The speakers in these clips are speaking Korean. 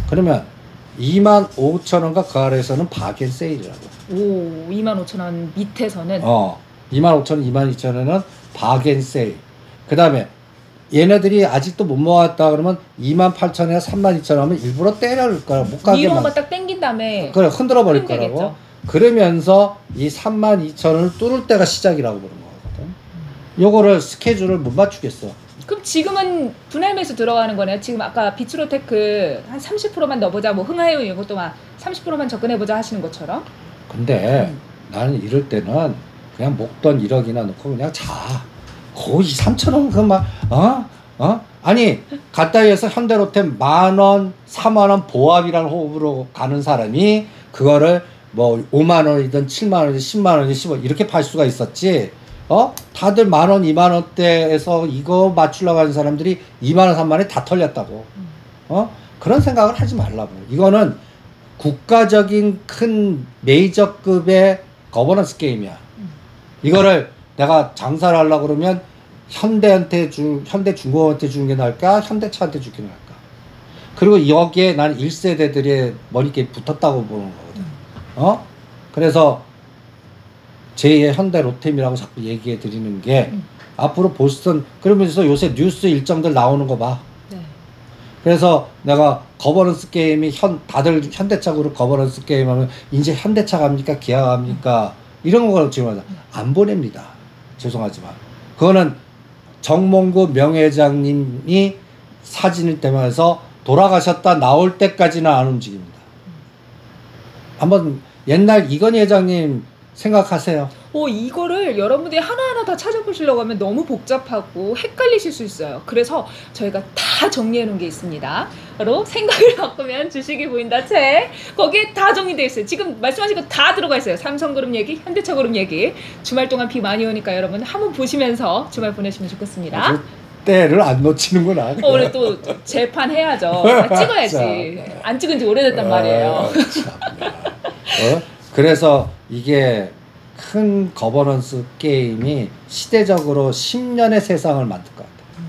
그러면 25,000원과 그 아래에서는 바겐 세일이라고. 오, 25,000원 밑에서는 25,000원, 22,000원은 바겐 세일. 그 다음에 얘네들이 아직도 못 모았다 그러면 28,000원이나 32,000원 하면 일부러 때려줄 거야. 못 가게 위로 한번 딱 당긴 다음에 그래, 흔들어 버릴 흔들겠죠. 거라고. 그러면서 이 32,000원을 뚫을 때가 시작이라고 보는 거거든. 요거를 스케줄을 못 맞추겠어. 그럼 지금은 분할 매수 들어가는 거네요. 지금 아까 비츠로테크 한 30%만 넣어보자, 뭐 흥하해요 이것도 막 30%만 접근해보자 하시는 것처럼. 근데 나는 이럴 때는 그냥 목돈 1억이나 넣고 그냥 자. 거의 3,000원 그만 아니 가까이에서 현대로템 10,000원, 40,000원 보합이라는 호흡으로 가는 사람이 그거를 뭐 50,000원이든 70,000원이든 10,000원이든 15,000원 이렇게 팔 수가 있었지. 다들 10,000원, 20,000원대에서 이거 맞추려고 하는 사람들이 20,000원, 30,000원에 다 털렸다고. 그런 생각을 하지 말라고. 이거는 국가적인 큰 메이저급의 거버넌스 게임이야. 이거를 내가 장사를 하려고 그러면 현대중공업한테 주는 게 나을까? 현대차한테 주는 게 나을까? 그리고 여기에 난 1세대들의 머리끼리 붙었다고 보는 거거든. 그래서 제2의 현대로템이라고 자꾸 얘기해 드리는 게 앞으로 보스턴, 그러면서 요새 뉴스 일정들 나오는 거 봐. 네. 그래서 내가 거버넌스 게임이 다들 현대차 그룹 거버넌스 게임 하면 이제 현대차 갑니까? 기아 갑니까? 이런 거 지금 안 보냅니다. 죄송하지만 그거는 정몽구 명회장님이 사진을 떼면서 돌아가셨다 나올 때까지는 안 움직입니다. 한번 옛날 이건희 회장님 생각하세요. 이거를 여러분들이 하나하나 다 찾아보시려고 하면 너무 복잡하고 헷갈리실 수 있어요. 그래서 저희가 다 정리해 놓은 게 있습니다. 바로 생각을 바꾸면 주식이 보인다 책. 거기에 다 정리되어 있어요. 지금 말씀하신 거 다 들어가 있어요. 삼성그룹 얘기, 현대차그룹 얘기. 주말 동안 비 많이 오니까 여러분 한번 보시면서 주말 보내시면 좋겠습니다. 때를 안 놓치는구나. 오늘 또 재판 해야죠. 찍어야지. 안 찍은 지 오래됐단 말이에요. 그래서 이게 큰 거버넌스 게임이 시대적으로 10년의 세상을 만들 것 같아요.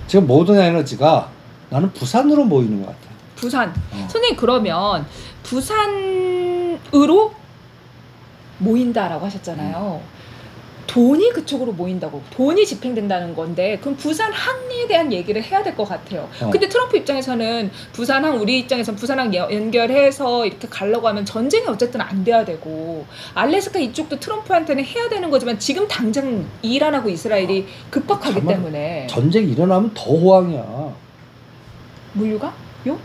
지금 모든 에너지가 나는 부산으로 모이는 것 같아요. 부산. 선생님 그러면 부산으로 모인다라고 하셨잖아요. 돈이 그쪽으로 모인다고, 돈이 집행된다는 건데 그럼 부산항에 대한 얘기를 해야 될 것 같아요. 근데 트럼프 입장에서는 부산항, 우리 입장에서는 부산항 연결해서 이렇게 가려고 하면 전쟁이 어쨌든 안 돼야 되고 알래스카 이쪽도 트럼프한테는 해야 되는 거지만 지금 당장 이란하고 이스라엘이 급박하기 때문에 전쟁이 일어나면 더 호황이야. 물류가? 요?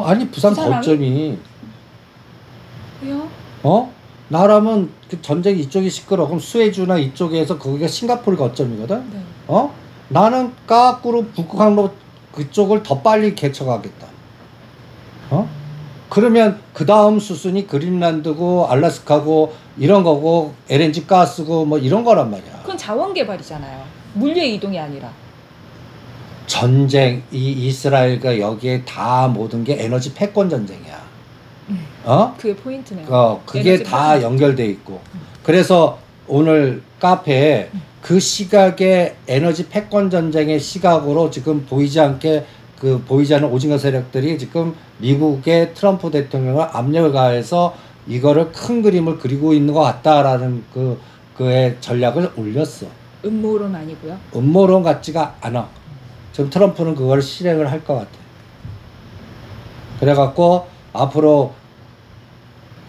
아니 부산 거점이 왜요? 나라면 그 전쟁이 이쪽이 시끄러워. 그럼 수에즈나 이쪽에서 거기가 싱가포르 거점이거든. 네. 나는 까꾸로 북한로 그쪽을 더 빨리 개척하겠다. 그러면 그 다음 수순이 그린란드고 알래스카고 이런 거고 LNG 가스고 뭐 이런 거란 말이야. 그건 자원 개발이잖아요. 물류의 이동이 아니라. 전쟁, 이 이스라엘과 여기에 다 모든 게 에너지 패권 전쟁이야. 그게 포인트네요. 그게 다 연결돼 있고. 그래서 오늘 카페에 그 시각의 에너지 패권 전쟁의 시각으로 지금 보이지 않게 보이지 않는 오징어 세력들이 지금 미국의 트럼프 대통령을 압력을 가해서 이거를 큰 그림을 그리고 있는 것 같다라는 그의 전략을 올렸어. 음모론 아니고요? 음모론 같지가 않아. 지금 트럼프는 그걸 실행을 할 것 같아. 그래갖고 앞으로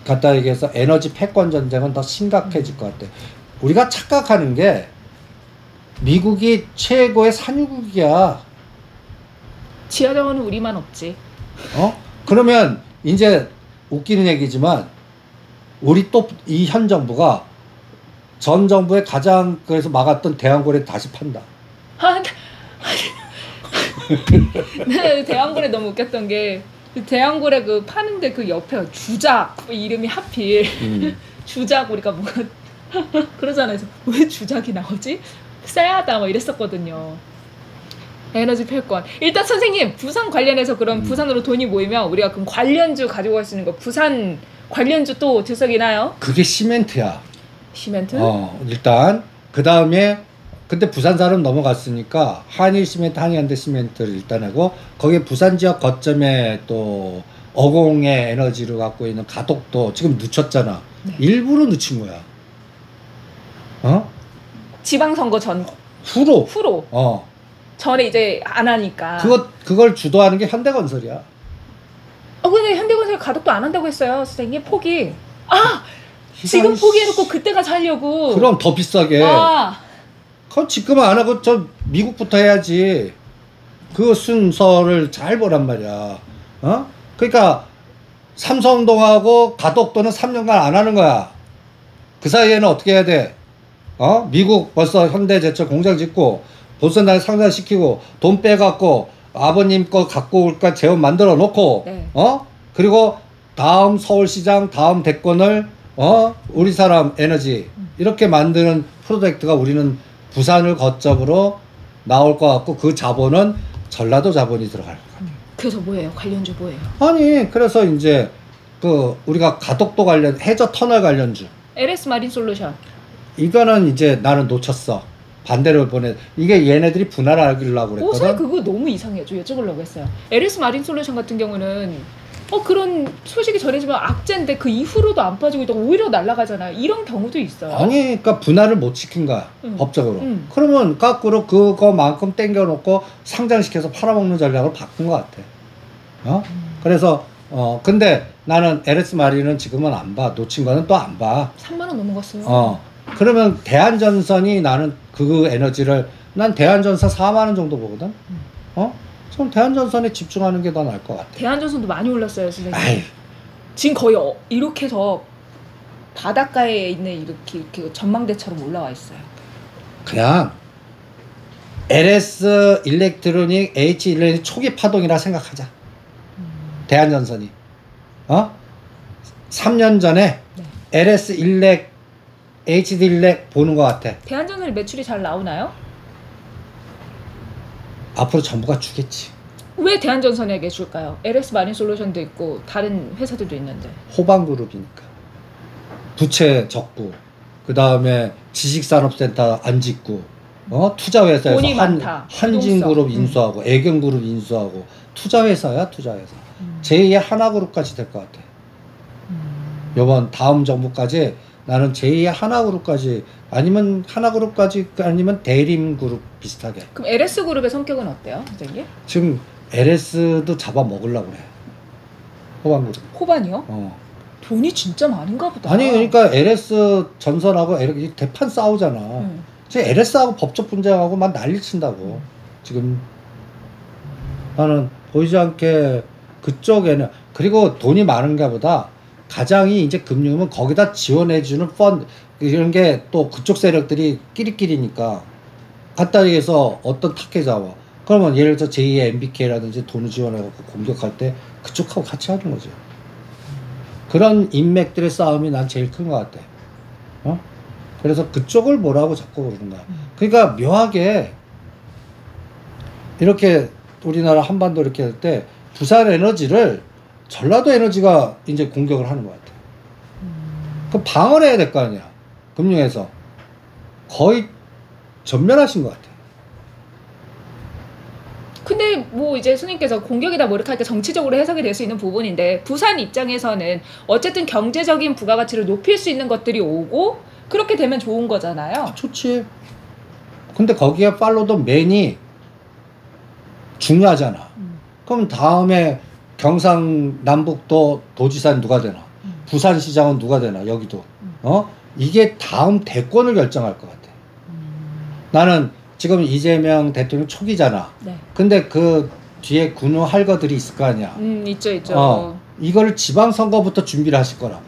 갖다 얘기해서 에너지 패권 전쟁은 더 심각해질 것 같아. 우리가 착각하는 게 미국이 최고의 산유국이야. 지하자원은 우리만 없지. 그러면 이제 웃기는 얘기지만 우리 또 이 현 정부가 전 정부의 가장 그래서 막았던 대왕고래 다시 판다. 네, 대왕고래 너무 웃겼던 게 대왕고래 그 파는데 그 옆에 주작 이름이 하필 주작 우리가 뭐 그러잖아요. 왜 주작이 나오지? 쎄하다 뭐 이랬었거든요. 에너지 패권. 일단 선생님 부산 관련해서 그럼 부산으로 돈이 모이면 우리가 그럼 관련주 가지고 갈 수 있는 거 부산 관련주 또 들썩이나요? 그게 시멘트야. 시멘트? 일단 그 다음에 근데 부산사는 넘어갔으니까 한일 시멘트, 한일현대 시멘트를 일단 하고 거기에 부산 지역 거점에 또 어공의 에너지를 갖고 있는 가덕도 지금 늦췄잖아. 네. 일부러 늦춘 거야. 어? 지방선거 전 후로. 후로 어. 전에 이제 안 하니까. 그걸 주도하는 게 현대건설이야. 근데 현대건설 가덕도 안 한다고 했어요, 선생님. 포기. 지금 포기해놓고 그때 가서 하려고. 그럼 더 비싸게. 그럼 지금 안 하고 저 미국부터 해야지. 그 순서를 잘 보란 말이야. 어? 그러니까 삼성동하고 가덕도는 3년간 안 하는 거야. 그 사이에는 어떻게 해야 돼? 미국 벌써 현대제철 공장 짓고 보선단에 상장시키고 돈 빼갖고 아버님 거 갖고 올까 재원 만들어 놓고 네. 그리고 다음 서울시장 다음 대권을 우리 사람 에너지 이렇게 만드는 프로젝트가 우리는 부산을 거점으로 나올 것 같고 그 자본은 전라도 자본이 들어갈 것 같아요. 그래서 뭐예요? 관련주 뭐예요? 아니 그래서 이제 그 우리가 가덕도 관련 해저 터널 관련주 LS 마린 솔루션. 이거는 이제 나는 놓쳤어. 반대로 보내. 이게 얘네들이 분할하려고 그랬거든. 사실 그거 너무 이상해요. 저 여쭤보려고 했어요. LS 마린 솔루션 같은 경우는 그런 소식이 전해지면 악재인데 그 이후로도 안 빠지고 있다가 오히려 날아가잖아요. 이런 경우도 있어요. 아니 그러니까 분할을 못 시킨 거야. 법적으로. 응. 그러면 거꾸로 그거만큼 땡겨놓고 상장시켜서 팔아먹는 전략을 바꾼 것 같아. 그래서 근데 나는 LS 마린은 지금은 안 봐. 놓친 거는 또 안 봐. 3만 원 넘어갔어요. 그러면 대한전선이 나는 그 에너지를 난 대한전선 4만 원 정도 보거든. 좀 대한전선에 집중하는 게 더 나을 것 같아. 대한전선도 많이 올랐어요, 선생님. 아이. 지금 거의 이렇게 해서 바닷가에 있는 이렇게 전망대처럼 올라와 있어요. 그냥 LS 일렉트로닉, H 일렉트로닉 초기 파동이라 생각하자. 대한전선이 3년 전에 네. LS 일렉, HD 일렉 보는 것 같아. 대한전선이 매출이 잘 나오나요? 앞으로 정부가 주겠지. 왜 대한전선에게 줄까요? LS 마린 솔루션도 있고 다른 회사들도 있는데. 호방그룹이니까. 부채 적고 그 다음에 지식산업센터 안 짓고 투자회사에서 돈이 많다. 한진그룹 인수하고 애경그룹 인수하고 투자회사야 투자회사. 제2의 하나그룹까지 될 것 같아. 이번 다음 정부까지 나는 제2의 하나그룹까지 아니면 하나그룹까지 아니면 대림그룹 비슷하게. 그럼 LS그룹의 성격은 어때요, 선생님? 지금 LS도 잡아먹으려고 그래. 호방그룹. 호반이요? 돈이 진짜 많은가 보다. 아니 그러니까 LS 전선하고 이렇게 대판 싸우잖아. 지금 LS하고 법적 분쟁하고 막 난리 친다고. 지금 나는 보이지 않게 그쪽에는 그리고 돈이 많은가 보다 가장이 이제 금융은 거기다 지원해주는 펀드 이런 게 또 그쪽 세력들이 끼리끼리니까 갖다 얘기해서 어떤 타겟 잡아. 그러면 예를 들어 제2의 MBK라든지 돈을 지원해갖고 공격할 때 그쪽하고 같이 하는 거죠. 그런 인맥들의 싸움이 난 제일 큰 것 같아. 그래서 그쪽을 뭐라고 자꾸 그러는 거야. 그러니까 묘하게 이렇게 우리나라 한반도 이렇게 할 때 부산 에너지를 전라도 에너지가 이제 공격을 하는 것 같아. 그럼 방어를 해야 될 거 아니야. 금융에서. 거의 전멸하신 것 같아. 근데 뭐 이제 스님께서 공격이다 뭐 이렇게 할 때 정치적으로 해석이 될 수 있는 부분인데 부산 입장에서는 어쨌든 경제적인 부가가치를 높일 수 있는 것들이 오고 그렇게 되면 좋은 거잖아요. 좋지. 근데 거기에 팔로도 맨이 중요하잖아. 그럼 다음에 경상남북도 도지사는 누가 되나? 부산시장은 누가 되나? 여기도. 이게 다음 대권을 결정할 것 같아. 나는 지금 이재명 대통령 초기잖아. 네. 근데 그 뒤에 군우 할거들이 있을 거 아니야. 있죠. 이걸 지방선거부터 준비를 하실 거라고.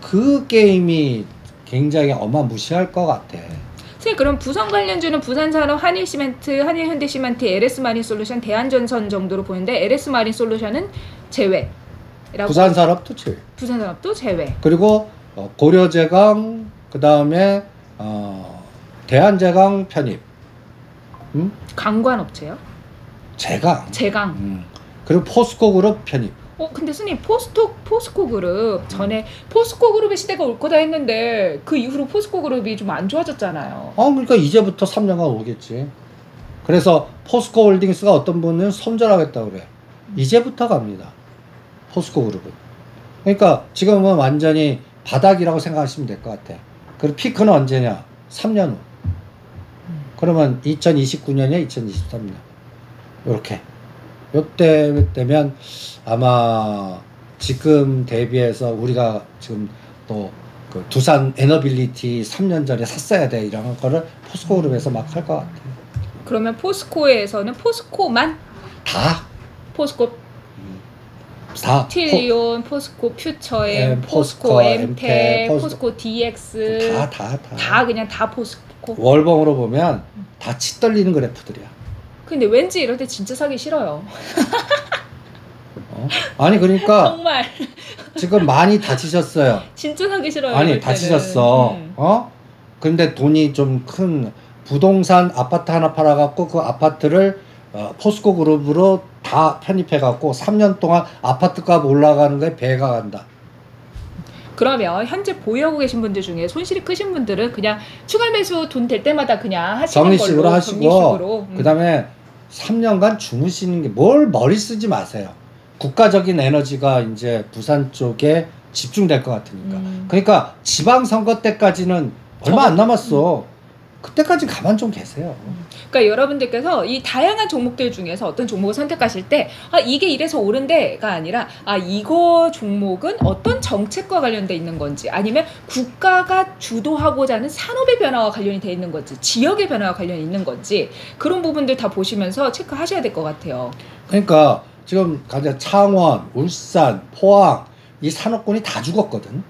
그 게임이 굉장히 어마무시할 것 같아. 선생님 그럼 부산 관련주는 부산산업, 한일시멘트, 한일현대시멘트, LS마린솔루션, 대한전선 정도로 보이는데 LS마린솔루션은 제외. 부산산업도 제외. 부산산업도 제외. 그리고 고려제강 그 다음에 대한제강 편입. 강관업체요? 제강. 그리고 포스코그룹 편입. 근데 스님 포스코그룹 전에 포스코그룹의 시대가 올 거다 했는데 그 이후로 포스코그룹이 좀 안 좋아졌잖아요. 그러니까 이제부터 3년간 오겠지. 그래서 포스코홀딩스가 어떤 분은 손절하겠다고 그래. 이제부터 갑니다. 포스코 그룹은. 그러니까 지금은 완전히 바닥이라고 생각하시면 될 것 같아. 그리고 피크는 언제냐? 3년 후. 그러면 2029년이야, 2023년. 요렇게. 요때 되면 아마 지금 대비해서 우리가 지금 또 그 두산 에너빌리티 3년 전에 샀어야 돼 이런 거를 포스코 그룹에서 막 할 것 같아. 그러면 포스코에서는 포스코만 다. 포스코 다. 스틸리온, 포스코 퓨처엠, 포스코 엠텍, 포스코 DX 다 그냥 다 포스코. 월봉으로 보면 다 치 떨리는 그래프들이야. 근데 왠지 이럴 때 진짜 사기 싫어요. 아니 그러니까 정말 지금 많이 다치셨어요. 진짜 사기 싫어요. 아니 다치셨어. 근데 돈이 좀 큰 부동산 아파트 하나 팔아갖고 그 아파트를 포스코 그룹으로 다 편입해갖고 3년 동안 아파트 값 올라가는 거에 배가 간다. 그러면 현재 보유하고 계신 분들 중에 손실이 크신 분들은 그냥 추가 매수 돈 될 때마다 그냥 하시는 정리식으로 걸로 하시고 정리식으로. 그다음에 3년간 주무시는 게 뭘 머리 쓰지 마세요. 국가적인 에너지가 이제 부산 쪽에 집중될 것 같으니까. 그러니까 지방선거 때까지는 얼마 안 남았어. 그때까지 가만 좀 계세요. 그러니까 여러분들께서 이 다양한 종목들 중에서 어떤 종목을 선택하실 때 이게 이래서 오른데가 아니라 이거 종목은 어떤 정책과 관련돼 있는 건지 아니면 국가가 주도하고자 하는 산업의 변화와 관련이 돼 있는 건지 지역의 변화와 관련이 있는 건지 그런 부분들 다 보시면서 체크하셔야 될 것 같아요. 그러니까 지금 가장 창원, 울산, 포항 이 산업군이 다 죽었거든.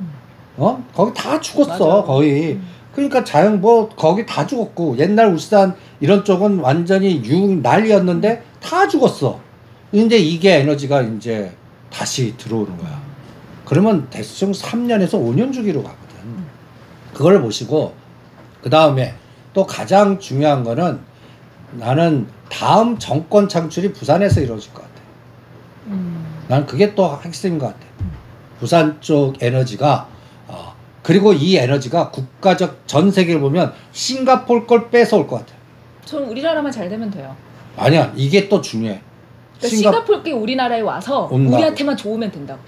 거기 다 죽었어. 맞아요. 거의. 그러니까 자연 뭐 거기 다 죽었고 옛날 울산 이런 쪽은 완전히 난리였는데 다 죽었어. 근데 이게 에너지가 이제 다시 들어오는 거야. 그러면 대충 3년에서 5년 주기로 가거든. 그걸 보시고 그 다음에 또 가장 중요한 거는 나는 다음 정권 창출이 부산에서 이루어질 것 같아. 난 그게 또 핵심인 것 같아. 부산 쪽 에너지가 그리고 이 에너지가 국가적 전 세계를 보면 싱가포르 걸 뺏어올 것 같아. 저는 우리나라만 잘 되면 돼요. 아니야, 이게 또 중요해. 그러니까 싱가포르 게 우리나라에 와서 온다고. 우리한테만 좋으면 된다고.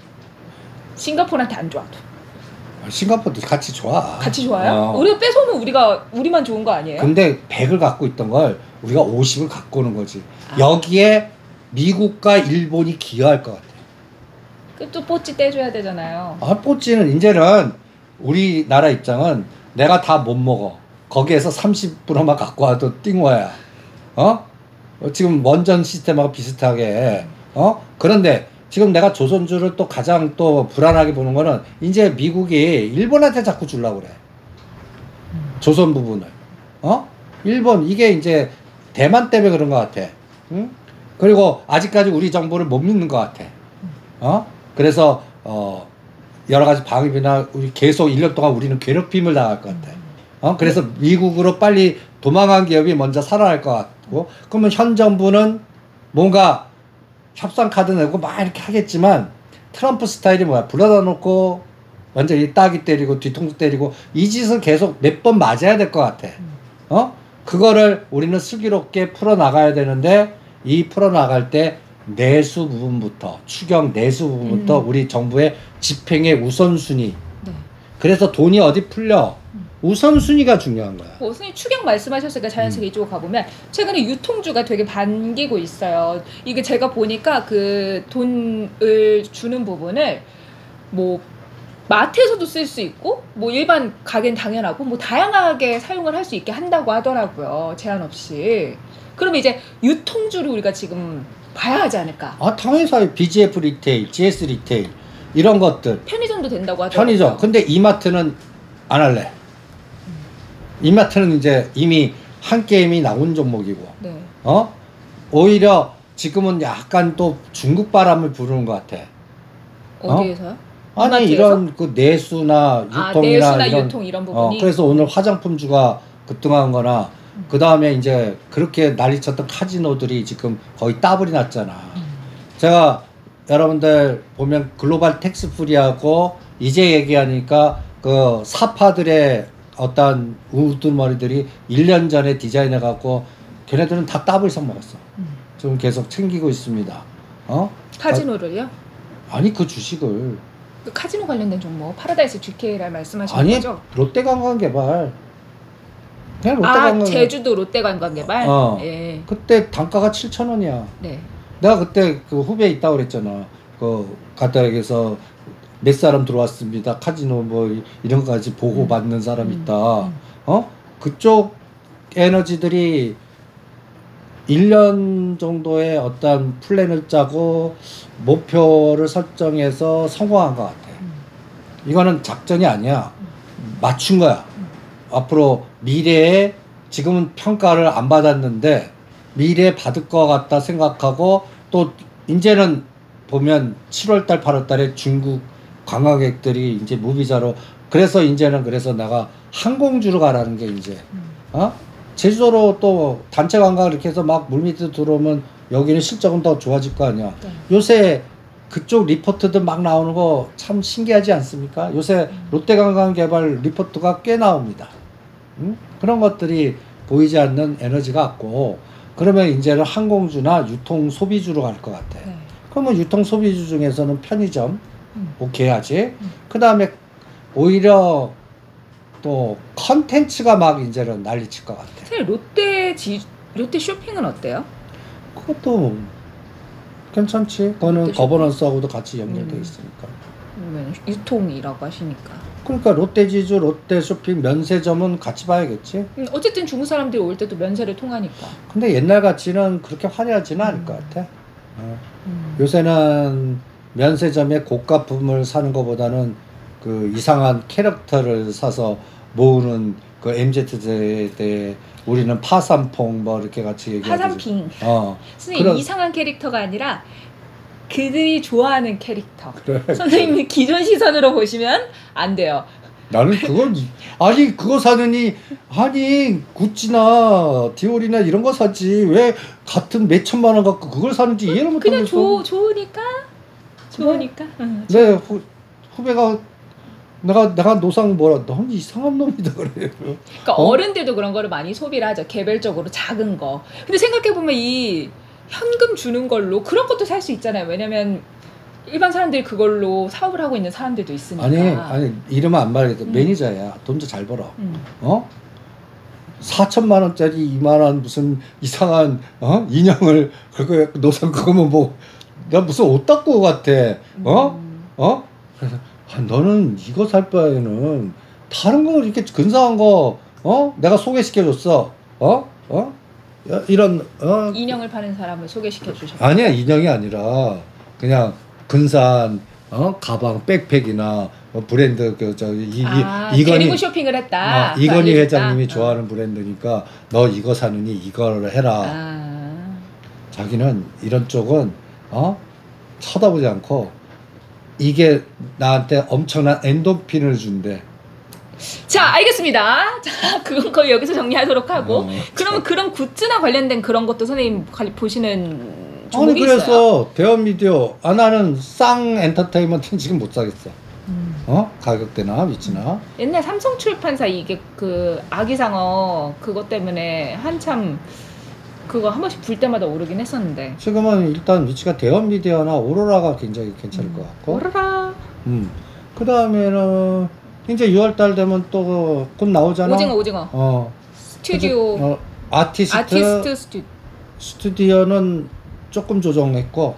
싱가포르한테 안 좋아도. 싱가포르도 같이 좋아. 같이 좋아요? 우리가 뺏어오면 우리만 좋은 거 아니에요? 근데 100을 갖고 있던 걸 우리가 50을 갖고 오는 거지. 여기에 미국과 일본이 기여할 것 같아. 또 뽀찌 떼줘야 되잖아요. 뽀찌는 이제는 우리나라 입장은 내가 다 못 먹어. 거기에서 30%만 갖고 와도 띵호야. 지금 원전 시스템하고 비슷하게. 그런데 지금 내가 조선주를 또 가장 또 불안하게 보는 거는 이제 미국이 일본한테 자꾸 주려고 그래. 조선 부분을. 일본 이게 이제 대만 때문에 그런 것 같아. 응? 그리고 아직까지 우리 정부를 못 믿는 것 같아. 그래서 여러 가지 방위비나 우리 계속 1년 동안 우리는 괴롭힘을 당할 것 같아. 그래서 미국으로 빨리 도망간 기업이 먼저 살아날 것 같고, 그러면 현 정부는 뭔가 협상 카드 내고 막 이렇게 하겠지만 트럼프 스타일이 뭐야? 불러다 놓고 완전히 따기 때리고 뒤통수 때리고 이 짓을 계속 몇 번 맞아야 될 것 같아. 그거를 우리는 슬기롭게 풀어나가야 되는데 이 풀어나갈 때 내수 부분부터 추경 내수 부분부터 우리 정부의 집행의 우선순위. 네. 그래서 돈이 어디 풀려 우선순위가 중요한 거야. 선생님 추경 말씀하셨으니까 자연스럽게 이쪽으로 가보면 최근에 유통주가 되게 반기고 있어요. 이게 제가 보니까 그 돈을 주는 부분을 뭐 마트에서도 쓸 수 있고 뭐 일반 가게는 당연하고 뭐 다양하게 사용을 할 수 있게 한다고 하더라고요. 제한 없이. 그러면 이제 유통주를 우리가 지금 봐야 하지 않을까? 당연히 BGF 리테일, GS 리테일 이런 것들. 편의점도 된다고 하더라고요. 편의점. 근데 이마트는 안 할래. 이마트는 이제 이미 한 게임이 나온 종목이고. 네. 오히려 지금은 약간 또 중국 바람을 부르는 것 같아. 어디에서요? 아니 이마트에서? 이런 그 내수나 유통이나 내수나 이런, 유통 이런 부분이. 그래서 오늘 화장품주가 급등한 거나 그 다음에 이제 그렇게 난리쳤던 카지노들이 지금 거의 따블이 났잖아. 제가 여러분들 보면 글로벌 텍스 프리하고 이제 얘기하니까 그 사파들의 어떤 우두머리들이 1년 전에 디자인해갖고 걔네들은 다 따블 성 먹었어. 지금 계속 챙기고 있습니다. 카지노를요? 아니 그 주식을 그 카지노 관련된 종목 파라다이스 GK를 말씀하시는 아니 거죠? 롯데관광개발 그냥 아 롯데관광 제주도 롯데관광개발. 예. 그때 단가가 7,000원이야. 네. 내가 그때 그 후배에 있다고 그랬잖아. 그 가다락에서 몇 사람 들어왔습니다. 카지노 뭐 이런 거까지 보고 받는 사람 있다. 그쪽 에너지들이 1년 정도의 어떤 플랜을 짜고 목표를 설정해서 성공한 것 같아. 이거는 작전이 아니야. 맞춘 거야. 앞으로 미래에 지금은 평가를 안 받았는데 미래에 받을 것 같다 생각하고 또 이제는 보면 7월달 8월달에 중국 관광객들이 이제 무비자로 그래서 이제는 그래서 내가 항공주로 가라는 게 이제 제주도로 또 단체 관광 이렇게 해서 막 물밑에 들어오면 여기는 실적은 더 좋아질 거 아니야. 네. 요새 그쪽 리포트들 막 나오는 거 참 신기하지 않습니까? 요새 롯데관광개발 리포트가 꽤 나옵니다. 그런 것들이 보이지 않는 에너지가 같고 그러면 이제는 항공주나 유통 소비주로 갈 것 같아. 네. 그러면 유통 소비주 중에서는 편의점 오케이 하지. 그 다음에 오히려 또 컨텐츠가 막 이제는 난리칠 것 같아. 사실 롯데 쇼핑은 어때요? 그것도 괜찮지. 그거는 롯데 거버넌스하고도 같이 연결돼 있으니까. 유통이라고 하시니까. 그러니까 롯데지주, 롯데쇼핑, 면세점은 같이 봐야겠지. 어쨌든 중국 사람들이 올 때도 면세를 통하니까. 근데 옛날 같이는 그렇게 화려하지는 않을 것 같아. 요새는 면세점에 고가품을 사는 것보다는 그 이상한 캐릭터를 사서 모으는 그 MZ세대 우리는 파삼퐁 뭐 이렇게 같이 얘기하지. 파삼핑. 선생님 그런... 이상한 캐릭터가 아니라 그들이 좋아하는 캐릭터. 그래. 선생님이 기존 시선으로 보시면 안 돼요. 나는 그걸 아니 그거 사느니 아니 구찌나 디올이나 이런 거 사지 왜 같은 몇 천만 원 갖고 그걸 사는지 이해를 못하겠어. 그냥 좋으니까. 내 후배가 내가 노상 뭐라 넌 이상한 놈이다 그래. 그러니까 어른들도 그런 거를 많이 소비를 하죠. 개별적으로 작은 거. 근데 생각해 보면 이 현금 주는 걸로 그런 것도 살 수 있잖아요. 왜냐면 일반 사람들이 그걸로 사업을 하고 있는 사람들도 있으니까. 아니 이름은 안 말해도 매니저야. 돈도 잘 벌어. 4천만 원짜리 2만 원 무슨 이상한 인형을 그거 노상 그거면 뭐 나 무슨 오타쿠 같아. 그래서 너는 이거 살 바에는 다른 거 이렇게 근사한 거 내가 소개시켜줬어. 이런 인형을 파는 사람을 소개시켜 주셨어요. 아니야 인형이 아니라 그냥 근사한 가방 백팩이나 브랜드 이건희 데리고 쇼핑을 했다. 이건희 회장님이 좋아하는 브랜드니까 너 이거 사느니 이걸 해라. 자기는 이런 쪽은 쳐다보지 않고 이게 나한테 엄청난 엔도핀을 준대. 자 알겠습니다. 자 그건 거의 여기서 정리하도록 하고 그러면 그런 굿즈나 관련된 그런 것도 선생님 보시는 종목이 있어요? 그래서 대형미디어 나는 쌍 엔터테인먼트는 지금 못 사겠어. 가격대나 위치나 옛날 삼성출판사 이게 그 아기상어 그것 때문에 한참 그거 한 번씩 불 때마다 오르긴 했었는데 지금은 일단 위치가 대형미디어나 오로라가 굉장히 괜찮을 것 같고 오로라 그 다음에는 이제 6월달 되면 또 곧 나오잖아. 오징어 스튜디오 아티스트 스튜디오는 조금 조정했고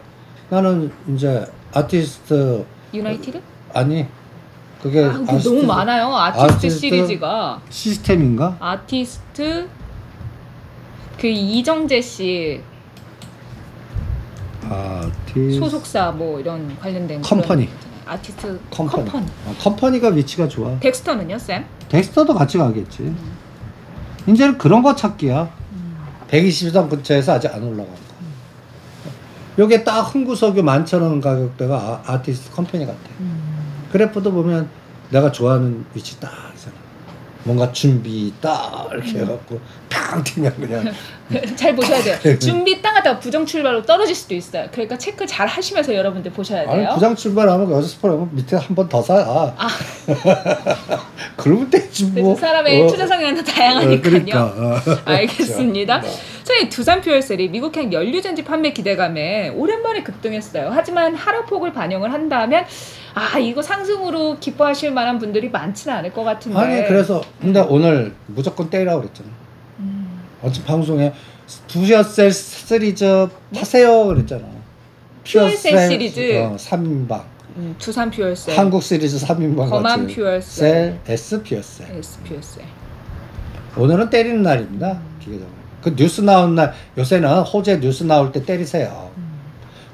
나는 이제 아티스트 유나이티드? 아니 그게 너무 많아요. 아티스트 시리즈가 시스템인가? 아티스트 그 이정재 씨 소속사 뭐 이런 관련된 컴퍼니 아티스트 컴퍼니가 위치가 좋아. 덱스터는요, 쌤? 덱스터도 같이 가겠지. 이제는 그런 거 찾기야. 120선 근처에서 아직 안 올라간 거. 요게 딱 흥구석유 11,000원 가격대가 아티스트 컴퍼니 같아. 그래프도 보면 내가 좋아하는 위치 딱 있잖아. 뭔가 준비 딱 이렇게 해갖고 팡 튀면 그냥 잘 보셔야 돼요. 준비 딱 하다가 부정 출발로 떨어질 수도 있어요. 그러니까 체크 잘 하시면서 여러분들 보셔야 돼요. 아니 부정 출발하면 여기서 스포하면 밑에 한 번 더 사. 그러면 되지 뭐. 그래서 사람의 투자 성향은 다양하니까요. 그러니까. 알겠습니다. 네. 선생님 두산 퓨얼셀이 미국행 연료전지 판매 기대감에 오랜만에 급등했어요. 하지만 하락폭을 반영을 한다면 이거 상승으로 기뻐하실 만한 분들이 많지는 않을 것 같은데. 아니 그래서 근데 오늘 무조건 때리라고 그랬잖아. 어제 방송에 퓨얼셀 시리즈 타세요 그랬잖아. 퓨얼셀 시리즈 3인방. 두산 퓨얼셀. 한국 시리즈 3인방 거만 퓨얼셀. S 퓨얼셀. S 퓨얼셀. 오늘은 때리는 날입니다. 기계적으로. 그 뉴스 나온 날 요새는 호재 뉴스 나올 때 때리세요.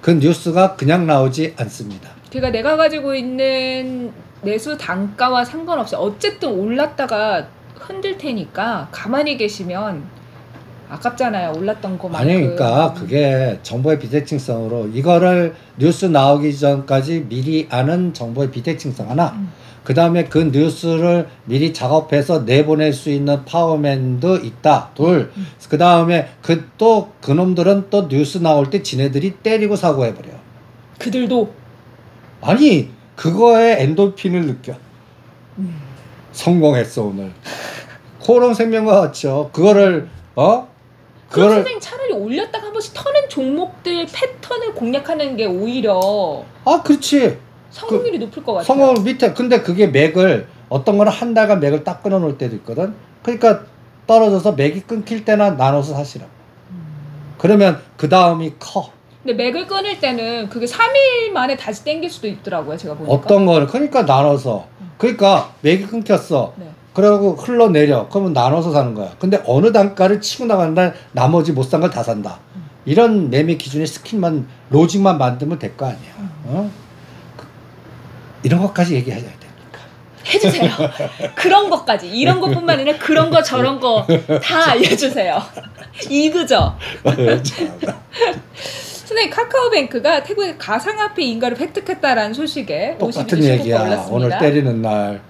그 뉴스가 그냥 나오지 않습니다. 그러니까 내가 가지고 있는 내수 단가와 상관없이 어쨌든 올랐다가 흔들 테니까 가만히 계시면 아깝잖아요. 올랐던 것만큼. 아니 그러니까 그게 정보의 비대칭성으로 이거를 뉴스 나오기 전까지 미리 아는 정보의 비대칭성 하나 그 다음에 그 뉴스를 미리 작업해서 내보낼 수 있는 파워맨도 있다. 둘. 그 다음에 또 그놈들은 또 뉴스 나올 때 지네들이 때리고 사고해버려. 그들도. 아니 그거에 엔돌핀을 느껴. 성공했어 오늘. 코오롱 생명과 같죠. 그거를 그럼 선생님 차라리 올렸다가 한 번씩 터는 종목들 패턴을 공략하는 게 오히려 그렇지. 성공률이 높을 것 같아요. 성공 밑에 근데 그게 맥을 어떤 거는 한 달간 맥을 딱 끊어놓을 때도 있거든. 그러니까 떨어져서 맥이 끊길 때나 나눠서 사시라고. 그러면 그 다음이 커. 근데 맥을 끊을 때는 그게 3일 만에 다시 땡길 수도 있더라고요. 제가 보니까. 어떤 거는 그러니까 나눠서. 그러니까 맥이 끊겼어. 네. 그러고 흘러내려. 그러면 나눠서 사는 거야. 근데 어느 단가를 치고 나간다 나머지 못 산 걸 다 산다. 이런 매매 기준의 스킨만 로직만 만들면 될 거 아니야. 이런 것까지 얘기해야 됩니까? 해주세요. 그런 것까지. 이런 것뿐만 아니라 그런 거 저런 거 다 알려주세요. 이그죠? 선생님 카카오뱅크가 태국의 가상화폐 인가를 획득했다라는 소식에 똑같은 얘기야. 올랐습니다. 오늘 때리는 날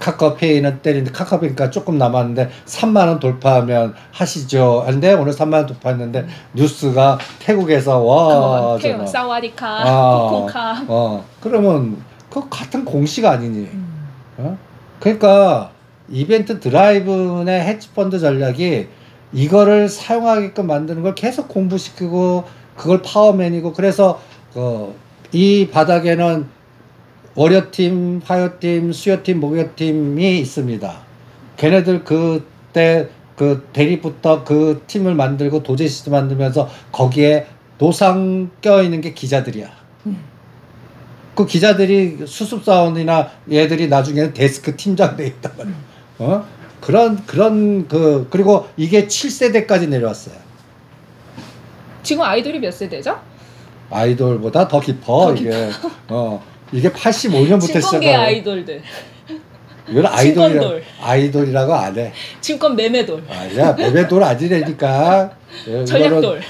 카카오페이는 때리는데 카카오뱅크가 조금 남았는데 3만 원 돌파하면 하시죠. 근데 오늘 3만 원 돌파했는데 뉴스가 태국에서 와 태국 사와디카 코콩카 그러면 그 같은 공식 아니니. 그러니까 이벤트 드라이브의 헤지펀드 전략이 이거를 사용하게끔 만드는 걸 계속 공부시키고 그걸 파워맨이고 그래서 이 바닥에는 월요팀, 화요팀, 수요팀, 목요팀이 있습니다. 걔네들 그때 그 대리부터 그 팀을 만들고 도제 시스템 만들면서 거기에 노상 껴있는 게 기자들이야. 그 기자들이 수습사원이나 얘들이 나중에는 데스크 팀장 돼 있단 말이야. 그리고 이게 7세대까지 내려왔어요. 지금 아이돌이 몇 세대죠? 아이돌보다 더 깊어. 이게. 이게 85년부터 증권계 아이돌들. 이건 아이돌이라고 안 해. 증권 매매돌. 아니야, 매매돌 아니라니까. 전략돌.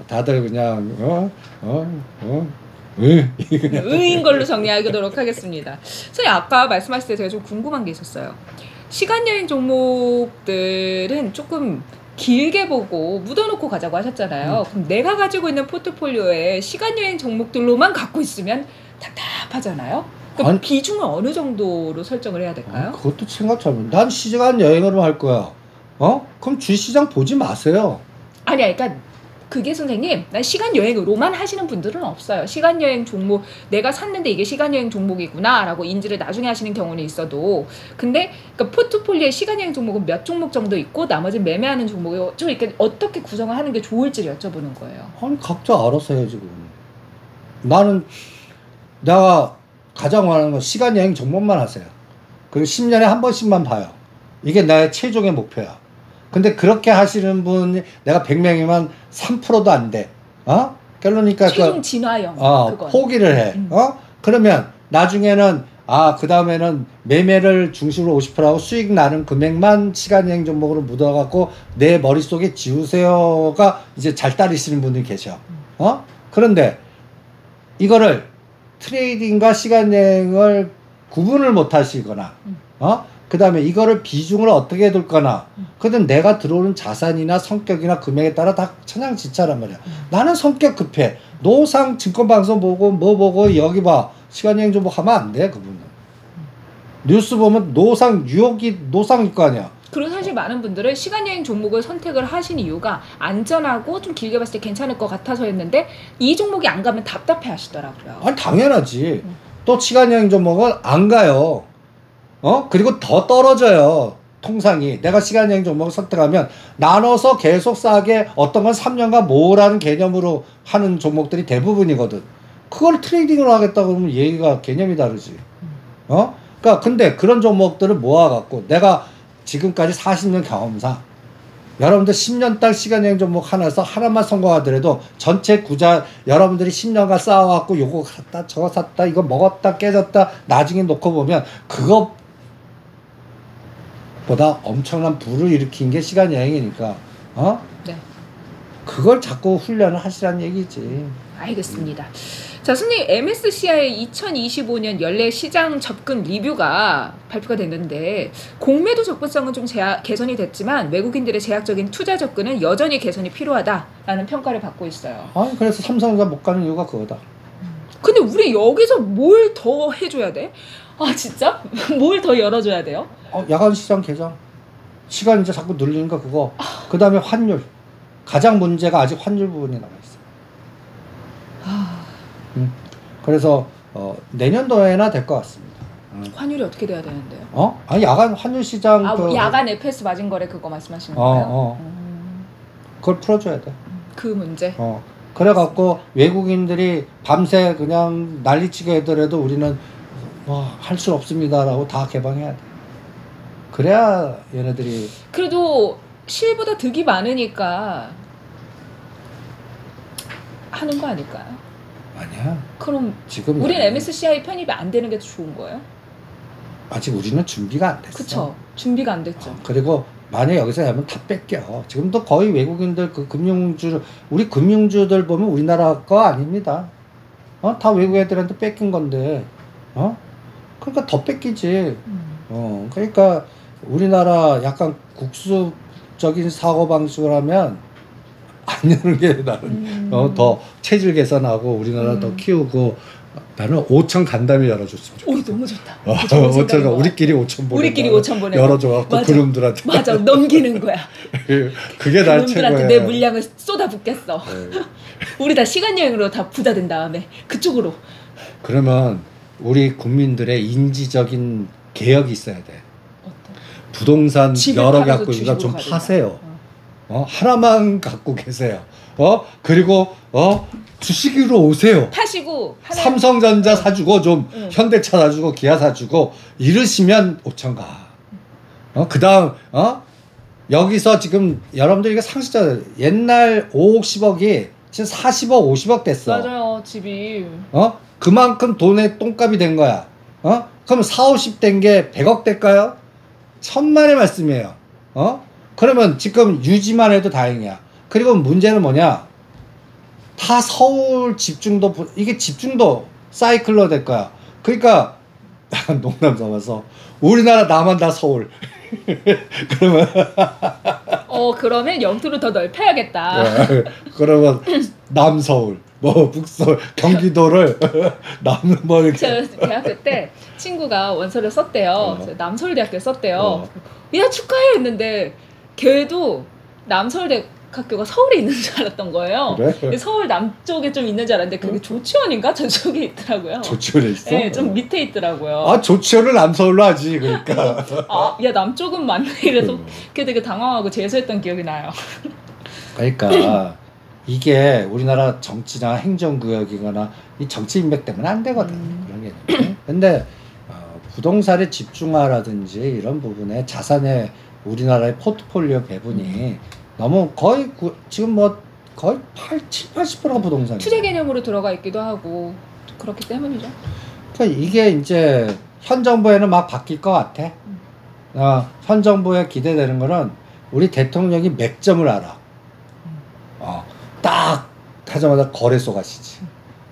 다들 그냥 의인 걸로 정리하도록 하겠습니다. 선생님 아까 말씀하실 때 제가 좀 궁금한 게 있었어요. 시간여행 종목들은 조금 길게 보고 묻어놓고 가자고 하셨잖아요. 그럼 내가 가지고 있는 포트폴리오에 시간여행 종목들로만 갖고 있으면 답답하잖아요. 그럼 비중을 어느 정도로 설정을 해야 될까요? 그것도 생각 잘못. 난 시간 여행으로 할 거야. 그럼 주시장 보지 마세요. 아니, 그러니까 그게 선생님, 난 시간 여행으로만 하시는 분들은 없어요. 시간 여행 종목 내가 샀는데 이게 시간 여행 종목이구나라고 인지를 나중에 하시는 경우는 있어도, 근데 그러니까 포트폴리오에 시간 여행 종목은 몇 종목 정도 있고 나머지 매매하는 종목이 좀 이렇게 어떻게 구성을 하는 게 좋을지를 여쭤보는 거예요. 아니 각자 알아서 해요 지금. 나는 내가 가장 원하는 건 시간 여행 종목만 하세요. 그리고 10년에 한 번씩만 봐요. 이게 나의 최종의 목표야. 근데 그렇게 하시는 분이 내가 100명이면 3%도 안 돼. 그러니까 최종 진화형. 포기를 해. 그러면 나중에는 그 다음에는 매매를 중심으로 50%하고 수익 나는 금액만 시간여행 종목으로 묻어갖고 내 머릿속에 지우세요가 이제 잘 따르시는 분들이 계셔. 그런데 이거를 트레이딩과 시간여행을 구분을 못 하시거나 그 다음에 이거를 비중을 어떻게 둘거나 그든 내가 들어오는 자산이나 성격이나 금액에 따라 다 천양지차란 말이야. 나는 성격 급해. 노상 증권방송 보고 뭐 보고 여기 봐 시간여행 종목 하면 안 돼. 그분은 뉴스 보면 노상일 거 아니야. 그리고 사실 많은 분들은 시간여행 종목을 선택을 하신 이유가 안전하고 좀 길게 봤을 때 괜찮을 것 같아서였는데 이 종목이 안 가면 답답해 하시더라고요. 아니 당연하지. 또 시간여행 종목은 안 가요. 그리고 더 떨어져요. 통상이. 내가 시간여행 종목을 선택하면 나눠서 계속 싸게 어떤 건 3년간 모으라는 개념으로 하는 종목들이 대부분이거든. 그걸 트레이딩으로 하겠다고 그러면 얘기가 개념이 다르지. 그러니까 근데 그런 종목들을 모아갖고 내가 지금까지 40년 경험상 여러분들 10년달 시간여행 종목 하나에서 하나만 성공하더라도 전체 구자 여러분들이 10년간 쌓아갖고 요거 샀다 저거 샀다 이거 먹었다 깨졌다 나중에 놓고 보면 그것보다 엄청난 부를 일으킨 게 시간여행이니까 네. 그걸 자꾸 훈련을 하시라는 얘기지. 알겠습니다. 자, 손님 MSCI 2025년 연례 시장 접근 리뷰가 발표가 됐는데 공매도 접근성은 좀 개선이 됐지만 외국인들의 제약적인 투자 접근은 여전히 개선이 필요하다라는 평가를 받고 있어요. 아니 그래서 삼성전자 못 가는 이유가 그거다. 근데 우리 여기서 뭘 더 해줘야 돼? 아 진짜? 뭘 더 열어줘야 돼요? 야간 시장 개장. 시간 이제 자꾸 늘리는 거 그거. 그 다음에 환율. 가장 문제가 아직 환율 부분이 남아있어. 그래서 내년도에나 될 것 같습니다. 환율이 어떻게 돼야 되는데요? 아니 야간 환율 시장 야간 FS 마진 거래 그거 말씀하시는 거예요? 그걸 풀어줘야 돼. 그 문제. 그래갖고 외국인들이 밤새 그냥 난리치게 하더라도 우리는 할 수 없습니다라고 다 개방해야 돼. 그래야 얘네들이 그래도 실보다 득이 많으니까 하는 거 아닐까요? 아니야. 그럼 지금 우리는 MSCI 편입이 안 되는 게 더 좋은 거예요? 아직 우리는 준비가 안 됐어. 그쵸. 준비가 안 됐죠. 그리고 만약 여기서 하면 다 뺏겨. 지금도 거의 외국인들 그 우리 금융주들 보면 우리나라 거 아닙니다. 다 외국 애들한테 뺏긴 건데. 그러니까 더 뺏기지. 그러니까 우리나라 약간 국수적인 사고 방식을 하면 안 여는 게 나는 더 체질 개선하고 우리나라 더 키우고 나는 5천 간담회 열어줬으면 좋겠어. 너무 좋다. 5천 우리끼리 5천 보내. 우리끼리 5천 보내. 열어줘갖고 그놈들한테. 맞아 넘기는 거야. 그게 날 최고야. 그놈들한테 내 물량을 쏟아붓겠어. 우리 다 시간 여행으로 다 부자 된 다음에 그쪽으로. 그러면 우리 국민들의 인지적인 개혁이 있어야 돼. 부동산 여러 개 갖고 우리가 좀 파세요. 하나만 갖고 계세요. 그리고 주식으로 오세요. 파시고 삼성전자 사주고 좀 현대차 사주고 기아 사주고 이러시면 5천 가. 그다음 여기서 지금 여러분들 이거 상식적으로 옛날 5억 10억이 지금 40억 50억 됐어. 맞아요. 집이 그만큼 돈의 똥값이 된 거야. 그럼 4, 50 된 게 100억 될까요? 천만의 말씀이에요. 그러면 지금 유지만 해도 다행이야. 그리고 문제는 뭐냐? 다 서울 집중도 이게 집중도 사이클로 될 거야. 그러니까 약간 농담 삼아서 우리나라 나만 다 서울. 그러면 그러면 영토를 더 넓혀야겠다. 그러면 남서울, 북서울, 경기도를 뭐 이렇게. 저 대학교 때 친구가 원서를 썼대요. 남서울대학교에 썼대요. 야 축하해 했는데 걔도 남서울대학교가 서울에 있는 줄 알았던 거예요. 그래? 서울 남쪽에 좀 있는 줄 알았는데 그게 조치원인가 저쪽에 있더라고요. 조치원에 있어? 네, 좀 밑에 있더라고요. 조치원을 남서울로 하지 그러니까. 야 남쪽은 맞네 이래서 걔 되게 당황하고 재수했던 기억이 나요. 그러니까 이게 우리나라 정치나 행정구역이거나 이 정치 인맥 때문에 안 되거든. 그런 게. 근데 부동산에 집중화라든지 이런 부분에 자산의 우리나라의 포트폴리오 배분이 너무 거의 지금 거의 80%가 부동산이에요. 투자 개념으로 들어가 있기도 하고 그렇기 때문이죠. 그러니까 이게 이제 현 정부에는 막 바뀔 것 같아. 현 정부에 기대되는 거는 우리 대통령이 맥점을 알아. 딱 하자마자 거래소 가시지.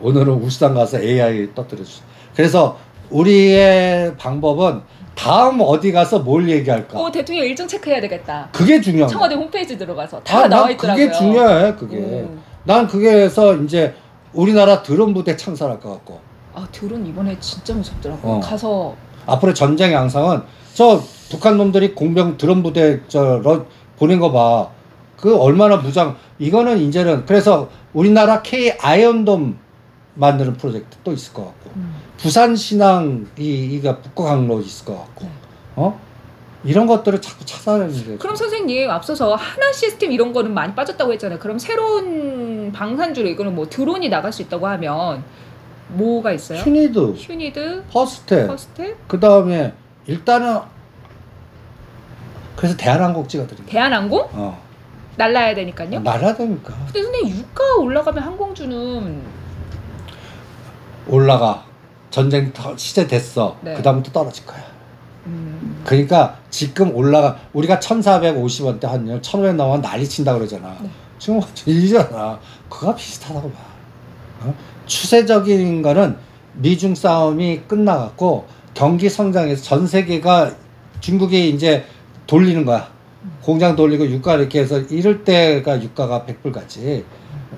오늘은 울산 가서 AI 떠들어주지. 그래서 우리의 방법은 다음 어디 가서 뭘 얘기할까? 대통령 일정 체크해야 되겠다. 그게 중요한 거야. 청와대 홈페이지 들어가서 다 나와 있더라고요. 그게 중요해. 그게. 난 그게 해서 이제 우리나라 드론 부대 창설할 것 같고. 아 드론 이번에 진짜 무섭더라고. 가서 앞으로 전쟁 양상은 저 북한 놈들이 공병 드론 부대 보낸 거 봐. 그 얼마나 무장 이거는 이제는 그래서 우리나라 K 아이언돔 만드는 프로젝트 또 있을 것 같고 부산 신항 이가 북과 강로 있을 것 같고 이런 것들을 자꾸 찾아내는 게. 그럼 선생님 앞서서 하나 시스템 이런 거는 많이 빠졌다고 했잖아요. 그럼 새로운 방산주로 이거는 뭐 드론이 나갈 수 있다고 하면 뭐가 있어요? 휴니드, 퍼스텍, 그 다음에 일단은 그래서 대한항공 찍어드린 거야. 대한항공? 날라야 되니까요? 날아야 되니까. 근데 선생님 유가 올라가면 항공주는 올라가. 전쟁 시제 됐어. 네. 그 다음부터 떨어질 거야. 그러니까 지금 올라가 우리가 1,450원대 한 1,500 나오면 난리 친다 그러잖아. 네. 지금 일이잖아. 그거 비슷하다고 봐. 추세적인 거는 미중 싸움이 끝나갖고 경기 성장에서 전 세계가 중국이 이제 돌리는 거야. 공장 돌리고 유가 이렇게 해서 이럴 때가 유가가 100불 가지.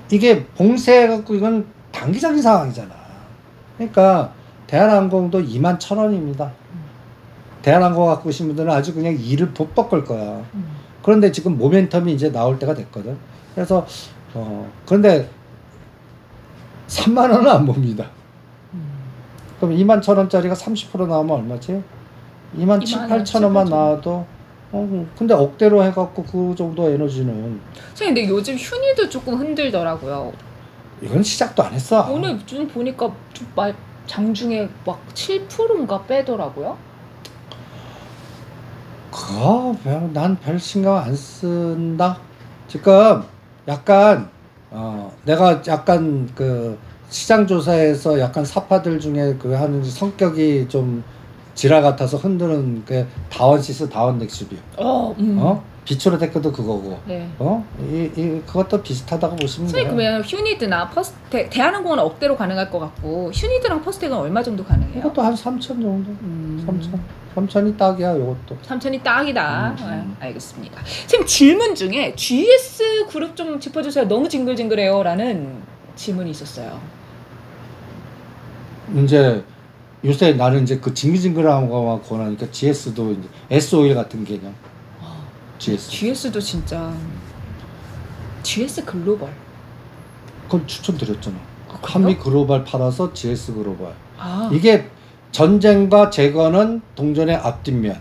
이게 봉쇄해갖고 이건 단기적인 상황이잖아. 그러니까 대한항공도 21,000원입니다. 대한항공 갖고 오신 분들은 아주 그냥 이를 돋박 걸 거야. 그런데 지금 모멘텀이 이제 나올 때가 됐거든. 그래서 그런데 3만 원은 안 봅니다. 그럼 21,000원짜리가 30% 나오면 얼마지? 27,8,000원만 나와도 근데 억대로 해갖고 그 정도 에너지는. 선생님 근데 요즘 휴니도 조금 흔들더라고요. 이건 시작도 안 했어. 오늘 좀 보니까 좀 장중에 막 7%인가 빼더라고요. 그거 난 별 신경 안 쓴다. 지금 약간 내가 약간 그 시장 조사에서 약간 사파들 중에 그 하는 성격이 좀 지라 같아서 흔드는 게 다원시스 다원넥스비요. 비추로 테크도 그거고. 네. 그것도 비슷하다고 보시면 돼요. 선생님 그러면 휴니드나 퍼스텍 대한항공은 억대로 가능할 것 같고 휴니드랑 퍼스텍은 얼마 정도 가능해요? 이것도 한 3,000 정도. 3,000이 딱이야 이것도. 3,000이 딱이다. 알겠습니다. 선생님 질문 중에 GS 그룹 좀 짚어주세요. 너무 징글징글해요 라는 질문이 있었어요. 이제 요새 나는 이제 그 징글징글한 거만 권하니까 GS도 이제 S-오일 같은 개념. GS도 진짜 GS 글로벌. 그건 추천드렸잖아. 한미 글로벌 팔아서 GS 글로벌. 이게 전쟁과 재건은 동전의 앞뒷면.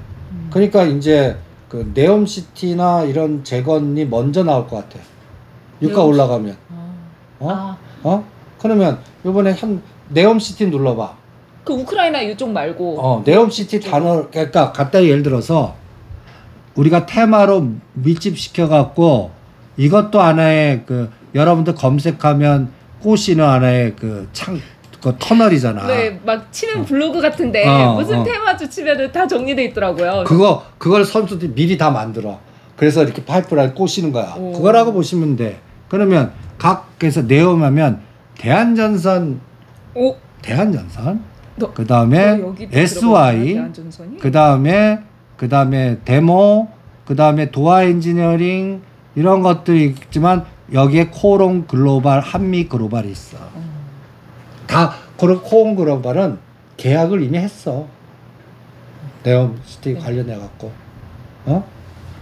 그러니까 이제 그 네옴시티나 이런 재건이 먼저 나올 것 같아. 유가 올라가면. 그러면 이번에 한 네옴시티 눌러봐. 그 우크라이나 이쪽 말고. 네옴시티 단어 그러니까 간단히 예를 들어서 우리가 테마로 밀집시켜갖고 이것도 하나의 그 여러분들 검색하면 꼬시는 하나의 그 터널이잖아. 네, 막 치면 블로그 같은데 무슨 테마주 치면은 다 정리돼 있더라고요. 그걸 선수들이 미리 다 만들어. 그래서 이렇게 파이프라인 꼬시는 거야. 그거라고 보시면 돼. 그러면 각에서 네옴하면 대한전선, 그 다음에 SY, 그 다음에 데모, 그 다음에 도화 엔지니어링 이런 것들이 있지만 여기에 코롱 글로벌, 한미 글로벌이 있어. 다 그런 코롱 글로벌은 계약을 이미 했어. 네옴시티 관련해 갖고.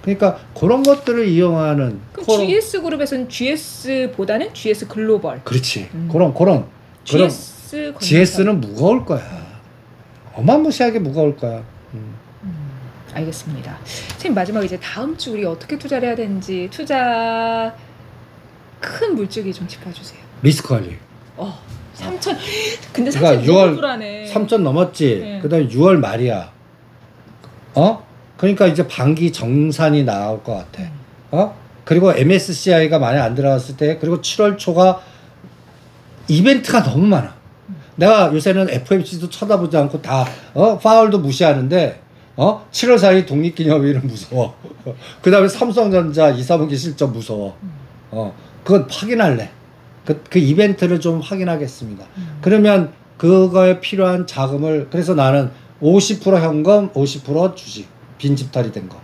그러니까 그런 것들을 이용하는. 그럼 GS 그룹에서는 GS보다는 GS 글로벌. 그렇지. 그런 GS는 무거울 거야. 어마무시하게 무거울 거야. 알겠습니다. 선생님 마지막 이제 다음 주 우리 어떻게 투자를 해야 되는지 투자 큰 물줄기 좀 짚어주세요. 리스크 관리. 3천. 근데 3천 그러니까 너무 불안해. 3천 넘었지. 네. 그다음에 6월 말이야. 그러니까 이제 반기 정산이 나올 것 같아. 그리고 MSCI가 만약 안 들어갔을 때 그리고 7월 초가 이벤트가 너무 많아. 내가 요새는 FMC도 쳐다보지 않고 다 파울도 무시하는데 7월 4일 독립기념일은 무서워. 그 다음에 삼성전자 2, 3분기 실적 무서워. 그건 확인할래. 그 이벤트를 좀 확인하겠습니다. 그러면 그거에 필요한 자금을 그래서 나는 50% 현금, 50% 주식, 빈집털이 된 거.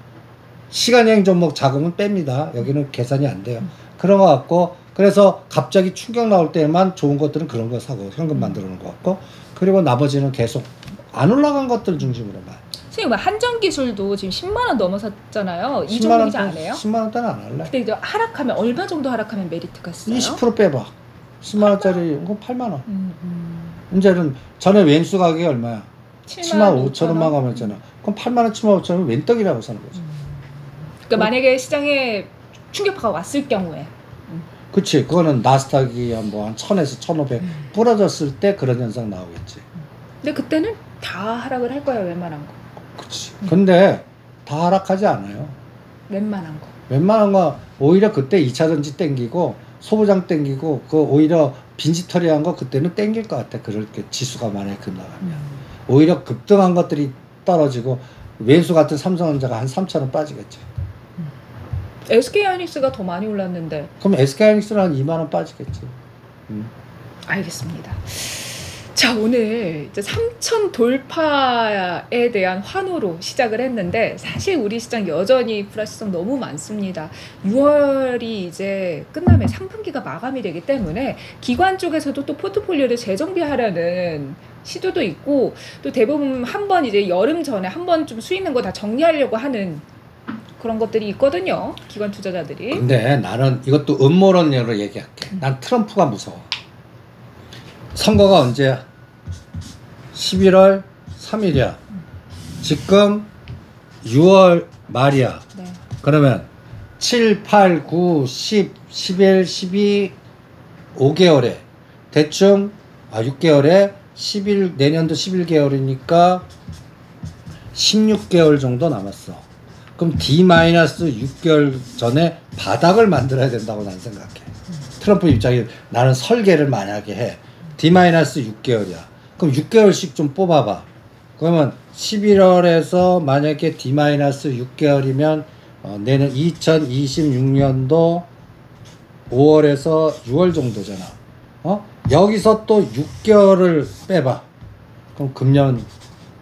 시간여행 종목 자금은 뺍니다. 여기는 계산이 안 돼요. 그런 거 같고 그래서 갑자기 충격 나올 때만 좋은 것들은 그런 거 사고 현금 만들어 놓은 거 같고 그리고 나머지는 계속 안 올라간 것들 중심으로만. 선생님, 한정 기술도 지금 10만 원 넘어섰잖아요. 이 10만 종목 원 이제 안 해요? 10만 원대는 안 할래. 근데 이제 하락하면 얼마 정도 하락하면 메리트가 있어요? 20% 빼봐. 10만 원짜리 이거 8만 원. 이제는 전에 왼수 가격이 얼마야? 7만 5천 원만 가면 있잖아. 그럼 8만 원, 7만 5천 원은 웬 떡이라고 사는 거지. 그러니까 만약에 시장에 충격파가 왔을 경우에. 그치. 그거는 나스닥이 한 1000에서 1500 부러졌을 때 그런 현상 나오겠지. 근데 그때는 다 하락을 할 거예요, 웬만한 거. 그치. 근데 다 하락하지 않아요. 웬만한 거. 웬만한 거 오히려 그때 2차전지 땡기고 소부장 땡기고 그 오히려 빈지털이한 거 그때는 땡길 것 같아. 그렇게 지수가 만약에 급나가면. 오히려 급등한 것들이 떨어지고 왼수 같은 삼성전자가 한 3,000원 빠지겠지. SK하이닉스가 더 많이 올랐는데. 그럼 SK하이닉스는 한 2만 원 빠지겠지. 알겠습니다. 자, 오늘 이제 3천 돌파에 대한 환호로 시작을 했는데 사실 우리 시장 여전히 불확실성 너무 많습니다. 6월이 이제 끝나면 3분기가 마감이 되기 때문에 기관 쪽에서도 또 포트폴리오를 재정비하려는 시도도 있고 또 대부분 한번 이제 여름 전에 한번 좀 수익 있는 거 다 정리하려고 하는 그런 것들이 있거든요. 기관 투자자들이. 근데 나는 이것도 음모론으로 얘기할게. 난 트럼프가 무서워. 선거가 언제야? 11월 3일이야. 지금 6월 말이야. 네. 그러면 7, 8, 9, 10, 11, 12, 5개월에 대충 6개월에 11 내년도 11개월이니까 16개월 정도 남았어. 그럼 D-6개월 전에 바닥을 만들어야 된다고 난 생각해. 트럼프 입장에 나는 설계를 만약에 해. D-6개월이야. 그럼 6개월씩 좀 뽑아봐. 그러면 11월에서 만약에 D-6개월이면 내년 2026년도 5월에서 6월 정도잖아. 여기서 또 6개월을 빼봐. 그럼 금년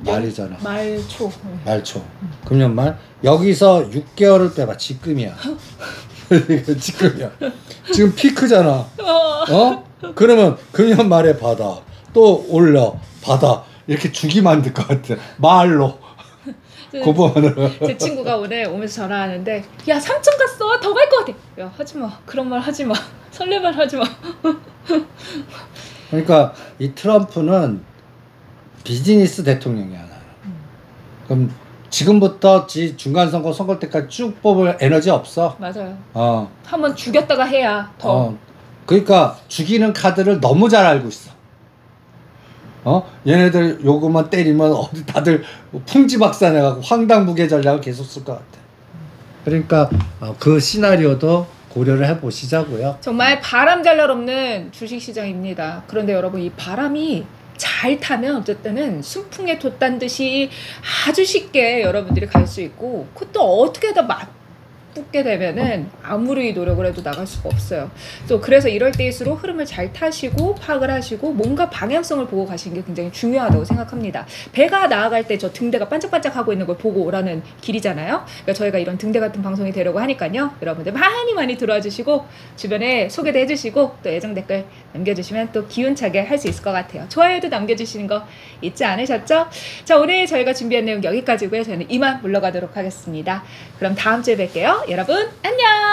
말이잖아. 말초. 말초. 금년 말. 여기서 6개월을 빼봐. 지금이야. 지금이야. 지금 피크잖아. 그러면 금년 말에 받아. 또 올려. 받아. 이렇게 주기 만들 것 같아. 말로. 고범으로. 제 친구가 오늘 오면서 전화하는데 야 3천 갔어. 더 갈 것 같아. 야 하지마. 그런 말 하지마. 설레발 하지마. 그러니까 이 트럼프는 비즈니스 대통령이야. 그럼 지금부터 중간선거 선거 때까지 쭉 뽑을 에너지 없어. 맞아요. 한번 죽였다가 해야 더. 그러니까 죽이는 카드를 너무 잘 알고 있어. 얘네들 요것만 때리면 어디 다들 풍지박산해가지고 황당무계 전략을 계속 쓸 것 같아. 그러니까 그 시나리오도 고려를 해보시자고요. 정말 바람 잘 날 없는 주식시장입니다. 그런데 여러분 이 바람이 잘 타면 어쨌든 순풍에 돛단 듯이 아주 쉽게 여러분들이 갈 수 있고 그것도 어떻게 더 맞붙게 되면은 아무리 노력을 해도 나갈 수가 없어요. 또 그래서 이럴 때일수록 흐름을 잘 타시고 파악을 하시고 뭔가 방향성을 보고 가시는 게 굉장히 중요하다고 생각합니다. 배가 나아갈 때 저 등대가 반짝반짝하고 있는 걸 보고 오라는 길이잖아요. 그러니까 저희가 이런 등대 같은 방송이 되려고 하니까요. 여러분들 많이 들어와 주시고 주변에 소개도 해주시고 또 애정 댓글 남겨주시면 또 기운차게 할 수 있을 것 같아요. 좋아요도 남겨주시는 거 잊지 않으셨죠? 자, 오늘 저희가 준비한 내용 여기까지고요. 저희는 이만 물러가도록 하겠습니다. 그럼 다음 주에 뵐게요. 여러분 안녕.